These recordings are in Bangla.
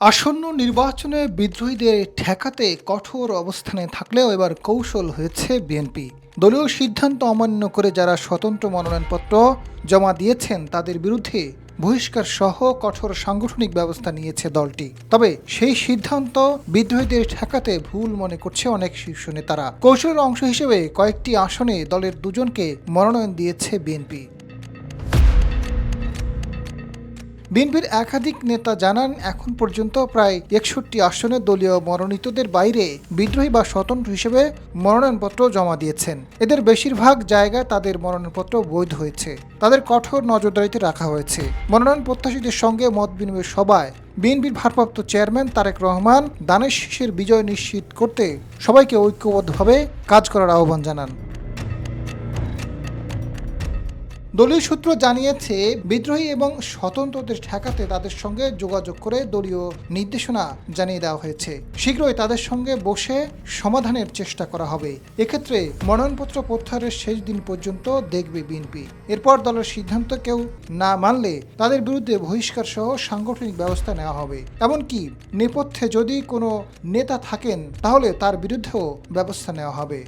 আসন্ন নির্বাচনে বিদ্রোহীদের ঠেকাতে কঠোর অবস্থানে থাকলেও এবার কৌশল হয়েছে বিএনপি। দলীয় সিদ্ধান্ত অমান্য করে যারা স্বতন্ত্র মনোনয়নপত্র জমা দিয়েছেন তাদের বিরুদ্ধে বহিষ্কার সহ কঠোর সাংগঠনিক ব্যবস্থা নিয়েছে দলটি। তবে সেই সিদ্ধান্ত বিদ্রোহীদের ঠেকাতে ভুল মনে করছে অনেক শীর্ষ নেতারা। কৌশলের অংশ হিসেবে কয়েকটি আসনে দলের দুজনকে মনোনয়ন দিয়েছে বিএনপি। বিএনপির একাধিক নেতা জানান, এখন পর্যন্ত প্রায় ৬১ আসনে দলীয় মনোনীতদের বাইরে বিদ্রোহী বা স্বতন্ত্র হিসেবে মনোনয়নপত্র জমা দিয়েছেন। এদের বেশিরভাগ জায়গায় তাদের মনোনয়নপত্র বৈধ হয়েছে। তাদের কঠোর নজরদারিতে রাখা হয়েছে। মনোনয়ন প্রত্যাশীদের সঙ্গে মত বিনিময় সভায় বিএনপির ভারপ্রাপ্ত চেয়ারম্যান তারেক রহমান দানের শীষের বিজয় নিশ্চিত করতে সবাইকে ঐক্যবদ্ধভাবে কাজ করার আহ্বান জানান। দলীয় সূত্র জানিয়েছে, বিদ্রোহী এবং স্বতন্ত্রদের ঠেকাতে তাদের সঙ্গে যোগাযোগ করে দলীয় নির্দেশনা জানিয়ে দেওয়া হয়েছে। শীঘ্রই তাদের সঙ্গে বসে সমাধানের চেষ্টা করা হবে। এক্ষেত্রে মনোনয়নপত্র প্রত্যাহারের শেষ দিন পর্যন্ত দেখবে বিএনপি। এরপর দলের সিদ্ধান্ত কেউ না মানলে তাদের বিরুদ্ধে বহিষ্কার সহ সাংগঠনিক ব্যবস্থা নেওয়া হবে। এমনকি নেপথ্যে যদি কোনো নেতা থাকেন তাহলে তার বিরুদ্ধেও ব্যবস্থা নেওয়া হবে।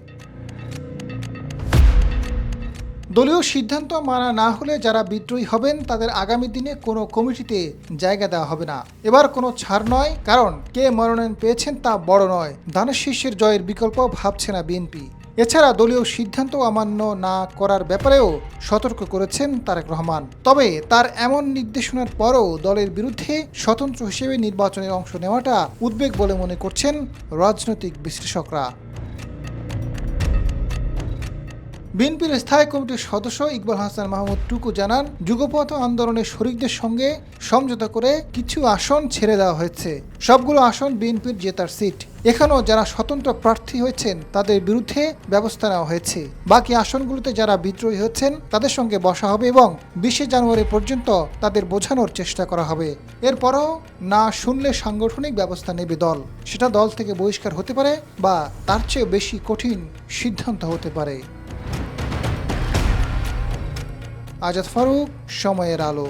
দলীয় সিদ্ধান্ত মানা না হলে যারা বিদ্রোহী হবেন তাদের আগামী দিনে কোনো কমিটিতে জায়গা দেওয়া হবে না। এবার কোনো ছাড় নয়, কারণ কে মনোনয়ন পেয়েছেন তা বড় নয়। ধানের শীর্ষের জয়ের বিকল্প ভাবছে না বিএনপি। এছাড়া দলীয় সিদ্ধান্ত অমান্য না করার ব্যাপারেও সতর্ক করেছেন তারেক রহমান। তবে তার এমন নির্দেশনার পরও দলের বিরুদ্ধে স্বতন্ত্র হিসেবে নির্বাচনের অংশ নেওয়াটা উদ্বেগ বলে মনে করছেন রাজনৈতিক বিশ্লেষকরা। বিএনপির স্থায়ী কমিটির সদস্য ইকবাল হাসান মাহমুদ টুকু জানান, যুগপথ আন্দোলনের শরিকদের সঙ্গে সমঝোতা করে কিছু আসন ছেড়ে দেওয়া হয়েছে। সবগুলো আসন বিএনপির জেতার সিট। এখানেও যারা স্বতন্ত্র প্রার্থী হয়েছেন তাদের বিরুদ্ধে ব্যবস্থা নেওয়া হয়েছে। বাকি আসনগুলোতে যারা বিদ্রোহী হচ্ছেন তাদের সঙ্গে বসা হবে এবং ২০ জানুয়ারি পর্যন্ত তাদের বোঝানোর চেষ্টা করা হবে। এরপরও না শুনলে সাংগঠনিক ব্যবস্থা নেবে দল। সেটা দল থেকে বহিষ্কার হতে পারে বা তার চেয়ে বেশি কঠিন সিদ্ধান্ত হতে পারে। আজাদ ফারুক, সময়ের আলো।